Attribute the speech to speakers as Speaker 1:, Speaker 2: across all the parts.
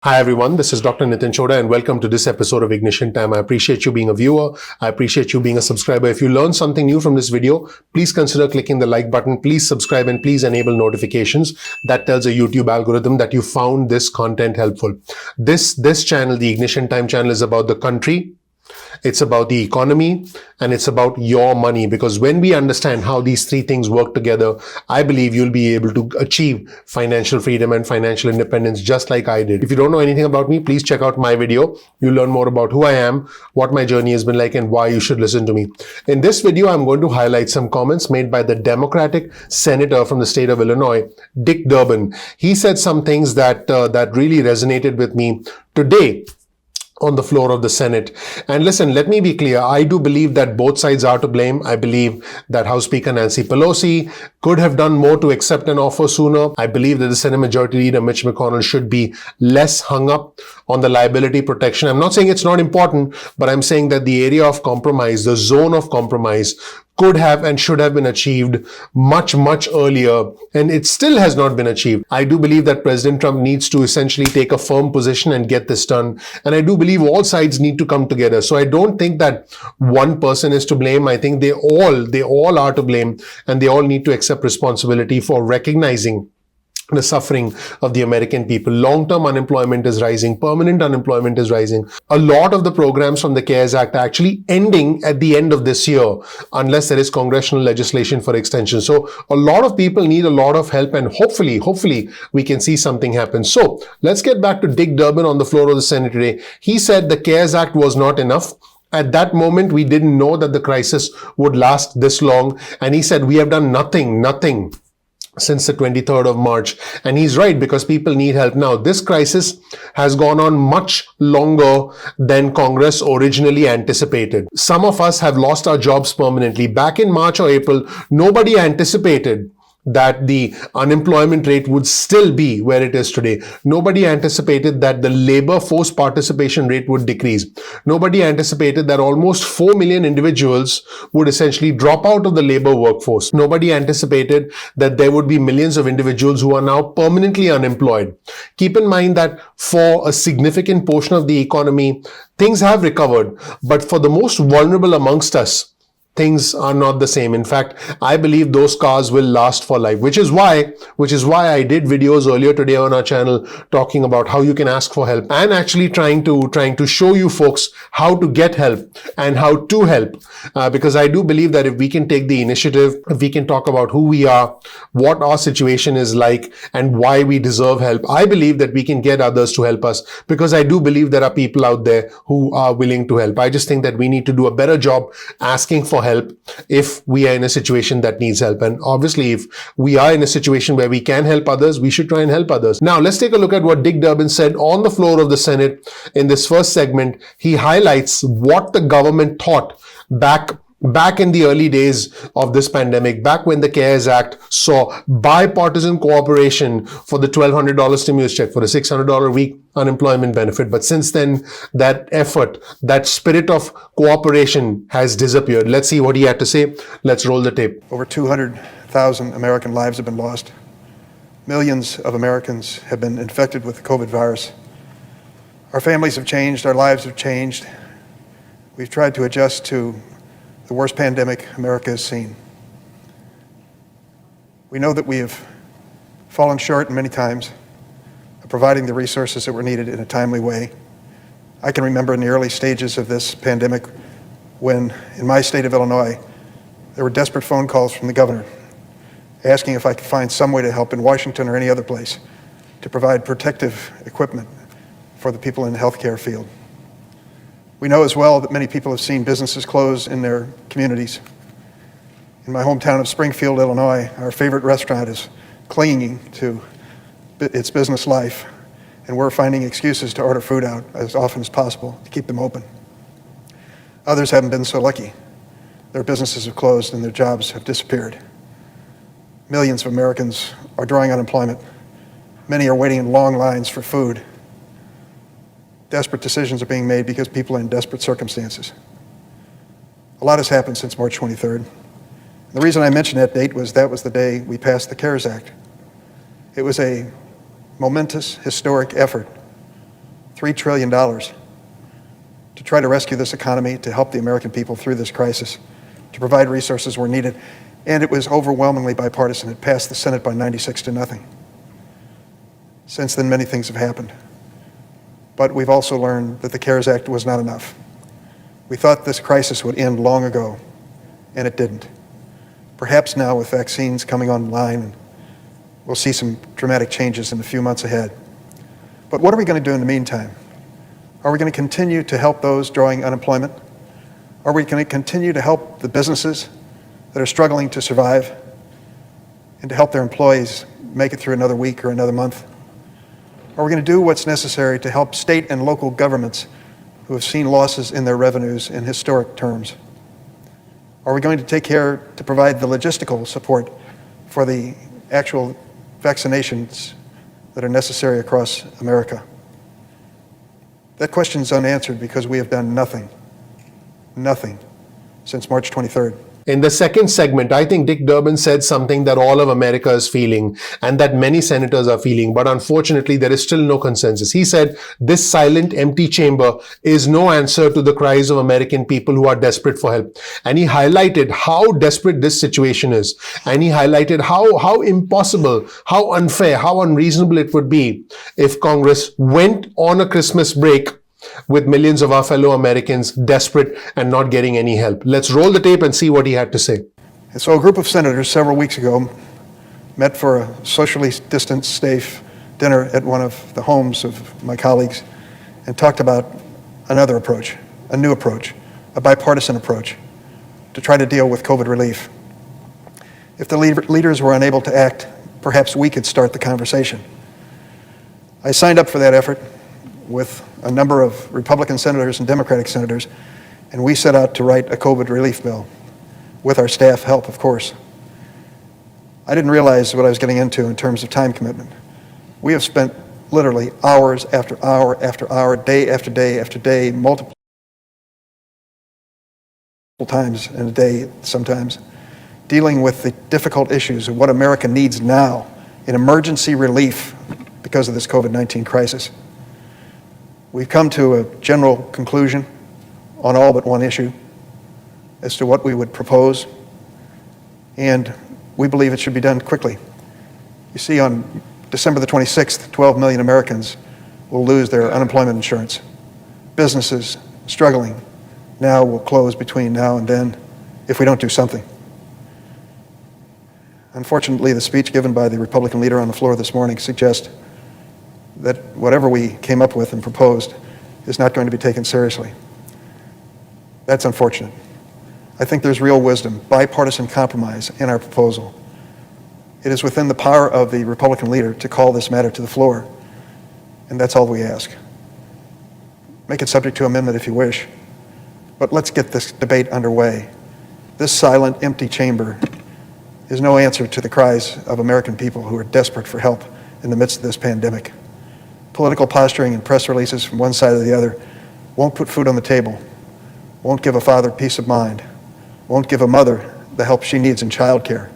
Speaker 1: Hi everyone, this is Dr. Nitin Chhoda and welcome to this episode of Ignition Time. I appreciate you being a viewer. I appreciate you being a subscriber. If you learned something new from this video, please consider clicking the like button. Please subscribe and please enable notifications. That tells a YouTube algorithm that you found this content helpful. This channel, the Ignition Time channel, is about the country. It's about the economy and it's about your money, because when we understand how these three things work together, I believe you'll be able to achieve financial freedom and financial independence just like I did. If you don't know anything about me, please check out my video. You'll learn more about who I am, what my journey has been like, and why you should listen to me. In this video, I'm going to highlight some comments made by the Democratic Senator from the state of Illinois, Dick Durbin. He said some things that really resonated with me today on the floor of the Senate. And listen, let me be clear. I do believe that both sides are to blame. I believe that House Speaker Nancy Pelosi could have done more to accept an offer sooner. I believe that the Senate Majority Leader Mitch McConnell should be less hung up on the liability protection. I'm not saying it's not important, but I'm saying that the area of compromise, the zone of compromise, could have and should have been achieved much earlier, and it still has not been achieved. I do believe that President Trump needs to essentially take a firm position and get this done, and I do believe all sides need to come together. So I don't think that one person is to blame. I think they all are to blame, and they all need to accept responsibility for recognizing the suffering of the American people. Long-term unemployment is rising. Permanent unemployment is rising. A lot of the programs from the CARES Act are actually ending at the end of this year, unless there is congressional legislation for extension. So a lot of people need a lot of help, and hopefully we can see something happen. So let's get back to Dick Durbin on the floor of the Senate today. He said the CARES Act was not enough. At that moment, we didn't know that the crisis would last this long. And he said, we have done nothing since the 23rd of March. And he's right, because people need help now. This crisis has gone on much longer than Congress originally anticipated. Some of us have lost our jobs permanently. Back in March or April, nobody anticipated that the unemployment rate would still be where it is today. Nobody anticipated that the labor force participation rate would decrease. Nobody anticipated that almost 4 million individuals would essentially drop out of the labor workforce. Nobody anticipated that there would be millions of individuals who are now permanently unemployed. Keep in mind that for a significant portion of the economy, things have recovered, but for the most vulnerable amongst us, things are not the same. In fact, I believe those scars will last for life, which is why I did videos earlier today on our channel talking about how you can ask for help, and actually trying to show you folks how to get help and how to help. Because I do believe that if we can take the initiative, if we can talk about who we are, what our situation is like, and why we deserve help, I believe that we can get others to help us, because I do believe there are people out there who are willing to help. I just think that we need to do a better job asking for help if we are in a situation that needs help. And obviously, if we are in a situation where we can help others, we should try and help others. Now, let's take a look at what Dick Durbin said on the floor of the Senate in this first segment. He highlights what the government thought back in the early days of this pandemic, back when the CARES Act saw bipartisan cooperation for the $1,200 stimulus check, for the $600 a week unemployment benefit. But since then, that effort, that spirit of cooperation has disappeared. Let's see what he had to say. Let's roll the tape.
Speaker 2: Over 200,000 American lives have been lost. Millions of Americans have been infected with the COVID virus. Our families have changed. Our lives have changed. We've tried to adjust to the worst pandemic America has seen. We know that we have fallen short many times of providing the resources that were needed in a timely way. I can remember in the early stages of this pandemic when, in my state of Illinois, there were desperate phone calls from the governor asking if I could find some way to help in Washington or any other place to provide protective equipment for the people in the healthcare field. We know as well that many people have seen businesses close in their communities. In my hometown of Springfield, Illinois, our favorite restaurant is clinging to its business life, and we're finding excuses to order food out as often as possible to keep them open. Others haven't been so lucky. Their businesses have closed and their jobs have disappeared. Millions of Americans are drawing unemployment. Many are waiting in long lines for food. Desperate decisions are being made because people are in desperate circumstances. A lot has happened since March 23rd. The reason I mentioned that date was that was the day we passed the CARES Act. It was a momentous, historic effort $3 trillion to try to rescue this economy, to help the American people through this crisis, to provide resources where needed, and it was overwhelmingly bipartisan. It passed the Senate by 96-0. Since then, many things have happened. But we've also learned that the CARES Act was not enough. We thought this crisis would end long ago, and it didn't. Perhaps now, with vaccines coming online, we'll see some dramatic changes in the few months ahead. But what are we going to do in the meantime? Are we going to continue to help those drawing unemployment? Are we going to continue to help the businesses that are struggling to survive and to help their employees make it through another week or another month? Are we going to do what's necessary to help state and local governments who have seen losses in their revenues in historic terms? Are we going to take care to provide the logistical support for the actual vaccinations that are necessary across America? That question is unanswered because we have done nothing since March 23rd.
Speaker 1: In the second segment, I think Dick Durbin said something that all of America is feeling and that many senators are feeling, but unfortunately there is still no consensus. He said this silent, empty chamber is no answer to the cries of American people who are desperate for help. And he highlighted how desperate this situation is. And he highlighted how impossible, how unfair, how unreasonable it would be if Congress went on a Christmas break with millions of our fellow Americans desperate and not getting any help. Let's roll the tape and see what he had to say.
Speaker 2: And so a group of senators several weeks ago met for a socially distanced, safe dinner at one of the homes of my colleagues and talked about another approach, a new approach, a bipartisan approach to try to deal with COVID relief. If the leaders were unable to act, perhaps we could start the conversation. I signed up for that effort with a number of Republican senators and Democratic senators, and we set out to write a COVID relief bill, with our staff help, of course. I didn't realize what I was getting into in terms of time commitment. We have spent literally hours after hour after hour, day after day after day, multiple times in a day sometimes, dealing with the difficult issues of what America needs now in emergency relief because of this COVID-19 crisis. We've come to a general conclusion on all but one issue as to what we would propose, and we believe it should be done quickly. You see, on December the 26th, 12 million Americans will lose their unemployment insurance. Businesses struggling now will close between now and then if we don't do something. Unfortunately, the speech given by the Republican leader on the floor this morning suggests that whatever we came up with and proposed is not going to be taken seriously. That's unfortunate. I think there's real wisdom, bipartisan compromise in our proposal. It is within the power of the Republican leader to call this matter to the floor, and that's all we ask. Make it subject to amendment if you wish, but let's get this debate underway. This silent, empty chamber is no answer to the cries of American people who are desperate for help in the midst of this pandemic. Political posturing and press releases from one side or the other won't put food on the table, won't give a father peace of mind, won't give a mother the help she needs in childcare,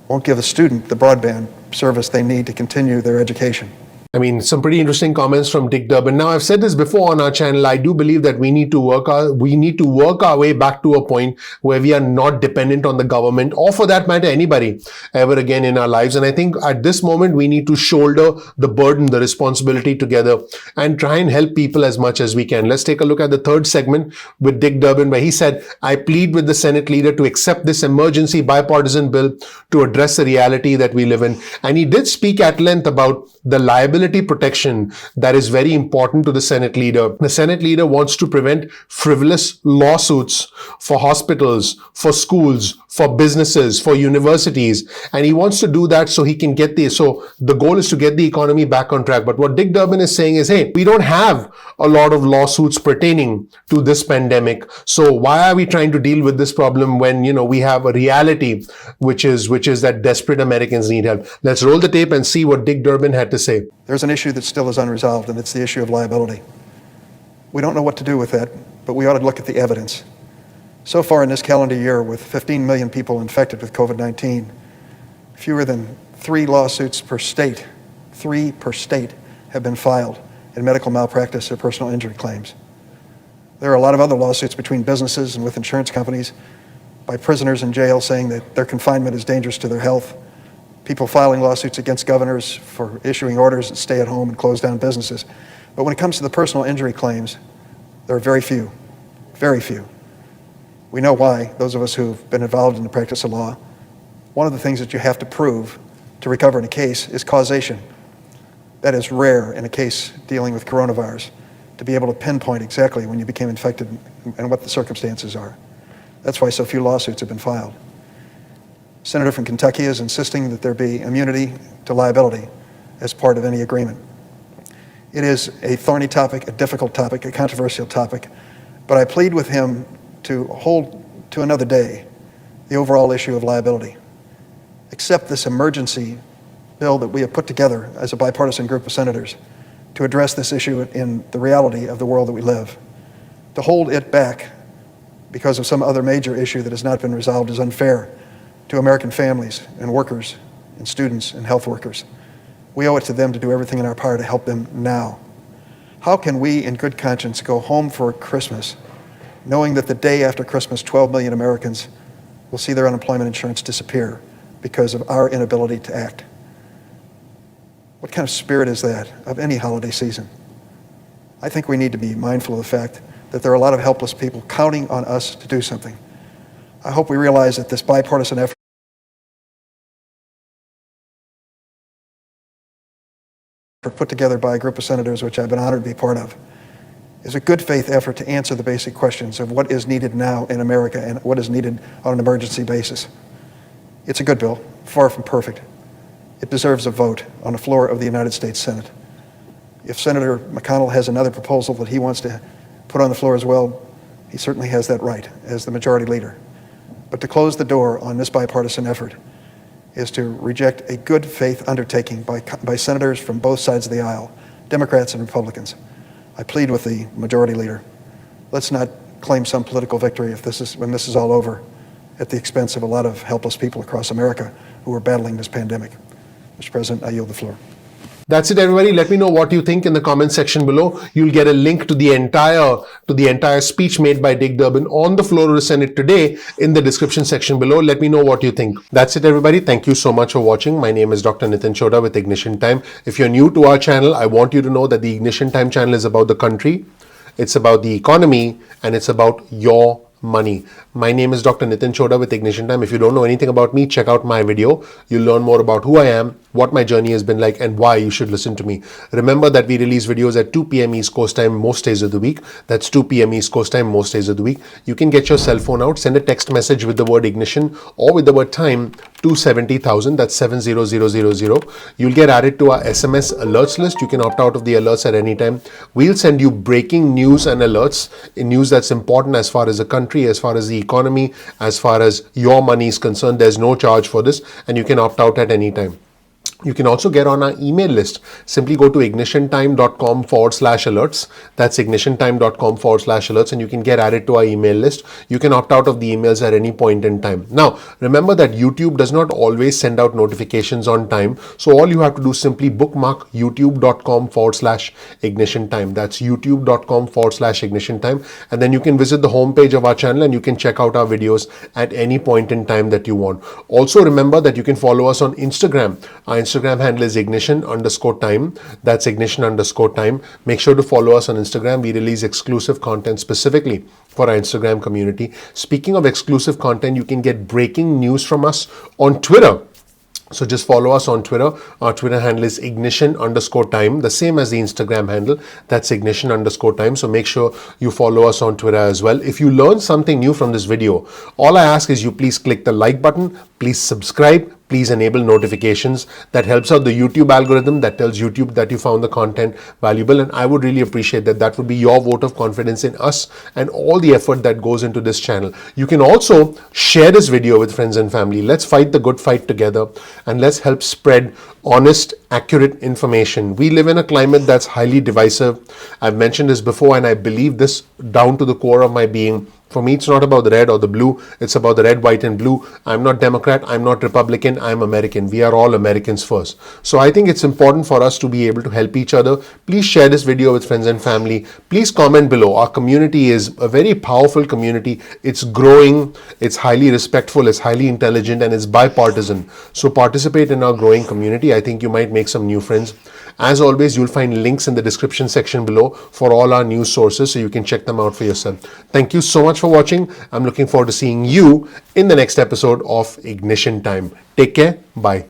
Speaker 2: won't give a student the broadband service they need to continue their education.
Speaker 1: I mean, some pretty interesting comments from Dick Durbin. Now, I've said this before on our channel. I do believe that we need to work our way back to a point where we are not dependent on the government or, for that matter, anybody ever again in our lives. And I think at this moment, we need to shoulder the burden, the responsibility together and try and help people as much as we can. Let's take a look at the third segment with Dick Durbin, where he said, I plead with the Senate leader to accept this emergency bipartisan bill to address the reality that we live in. And he did speak at length about the liability protection that is very important to the Senate leader. The Senate leader wants to prevent frivolous lawsuits for hospitals, for schools, for businesses, for universities, and he wants to do that so he can so the goal is to get the economy back on track. But what Dick Durbin is saying is, hey, we don't have a lot of lawsuits pertaining to this pandemic. So why are we trying to deal with this problem when, we have a reality which is that desperate Americans need help? Let's roll the tape and see what Dick Durbin had to say.
Speaker 2: There's an issue that still is unresolved, and it's the issue of liability. We don't know what to do with that, but we ought to look at the evidence. So far in this calendar year, with 15 million people infected with COVID-19, fewer than 3 lawsuits per state, 3 per state, have been filed in medical malpractice or personal injury claims. There are a lot of other lawsuits between businesses and with insurance companies, by prisoners in jail saying that their confinement is dangerous to their health, people filing lawsuits against governors for issuing orders that stay at home and close down businesses. But when it comes to the personal injury claims, there are very few, very few. We know why, those of us who've been involved in the practice of law. One of the things that you have to prove to recover in a case is causation. That is rare in a case dealing with coronavirus, to be able to pinpoint exactly when you became infected and what the circumstances are. That's why so few lawsuits have been filed. Senator from Kentucky is insisting that there be immunity to liability as part of any agreement. It is a thorny topic, a difficult topic, a controversial topic, but I plead with him to hold to another day the overall issue of liability. Accept this emergency bill that we have put together as a bipartisan group of senators to address this issue in the reality of the world that we live. To hold it back because of some other major issue that has not been resolved is unfair to American families and workers and students and health workers. We owe it to them to do everything in our power to help them now. How can we, in good conscience, go home for Christmas knowing that the day after Christmas, 12 million Americans will see their unemployment insurance disappear because of our inability to act? What kind of spirit is that of any holiday season? I think we need to be mindful of the fact that there are a lot of helpless people counting on us to do something. I hope we realize that this bipartisan effort put together by a group of senators, which I've been honored to be part of, is a good faith effort to answer the basic questions of what is needed now in America and what is needed on an emergency basis. It's a good bill, far from perfect. It deserves a vote on the floor of the United States Senate. If Senator McConnell has another proposal that he wants to put on the floor as well, he certainly has that right as the majority leader. But to close the door on this bipartisan effort is to reject a good faith undertaking by senators from both sides of the aisle, Democrats and Republicans. I plead with the majority leader. Let's not claim some political victory when this is all over at the expense of a lot of helpless people across America who are battling this pandemic. Mr. President, I yield the floor.
Speaker 1: That's it, everybody. Let me know what you think in the comment section below. You'll get a link to the entire speech made by Dick Durbin on the floor of the Senate today in the description section below. Let me know what you think. That's it, everybody. Thank you so much for watching. My name is Dr. Nitin Chhoda with Ignition Time. If you're new to our channel, I want you to know that the Ignition Time channel is about the country, it's about the economy, and it's about your money. My name is Dr. Nitin Chhoda with Ignition Time. If you don't know anything about me, check out my video. You'll learn more about who I am, what my journey has been like, and why you should listen to me. Remember that we release videos at 2 p.m. East Coast time most days of the week. That's 2 p.m. East Coast time most days of the week. You can get your cell phone out, send a text message with the word ignition or with the word time to 70,000. That's 70000. You'll get added to our SMS alerts list. You can opt out of the alerts at any time. We'll send you breaking news and alerts, news that's important as far as the country, as far as the economy, as far as your money is concerned. There's no charge for this, and you can opt out at any time. You can also get on our email list. Simply go to ignitiontime.com/alerts. That's ignitiontime.com/alerts, and you can get added to our email list. You can opt out of the emails at any point in time. Now, remember that YouTube does not always send out notifications on time. So all you have to do is simply bookmark youtube.com/ignitiontime. That's youtube.com/ignitiontime. And then you can visit the homepage of our channel and you can check out our videos at any point in time that you want. Also remember that you can follow us on Instagram. Our Instagram handle is ignition_time. That's ignition_time. Make sure to follow us on Instagram. We release exclusive content specifically for our Instagram community. Speaking of exclusive content, you can get breaking news from us on Twitter. So just follow us on Twitter. Our Twitter handle is ignition_time, the same as the Instagram handle. That's ignition_time. So make sure you follow us on Twitter as well. If you learned something new from this video, all I ask is you please click the like button, please subscribe, please enable notifications. That helps out the YouTube algorithm. That tells YouTube that you found the content valuable, and I would really appreciate that. That would be your vote of confidence in us and all the effort that goes into this channel. You can also share this video with friends and family. Let's fight the good fight together, and let's help spread honest, accurate information. We live in a climate that's highly divisive. I've mentioned this before, and I believe this down to the core of my being. For me, it's not about the red or the blue. It's about the red, white, and blue. I'm not Democrat. I'm not Republican. I'm American. We are all Americans first. So I think it's important for us to be able to help each other. Please share this video with friends and family. Please comment below. Our community is a very powerful community. It's growing. It's highly respectful. It's highly intelligent, and it's bipartisan. So participate in our growing community. I think you might make some new friends. As always, you'll find links in the description section below for all our news sources, so you can check them out for yourself. Thank you so much for watching. I'm looking forward to seeing you in the next episode of Ignition Time. Take care. Bye.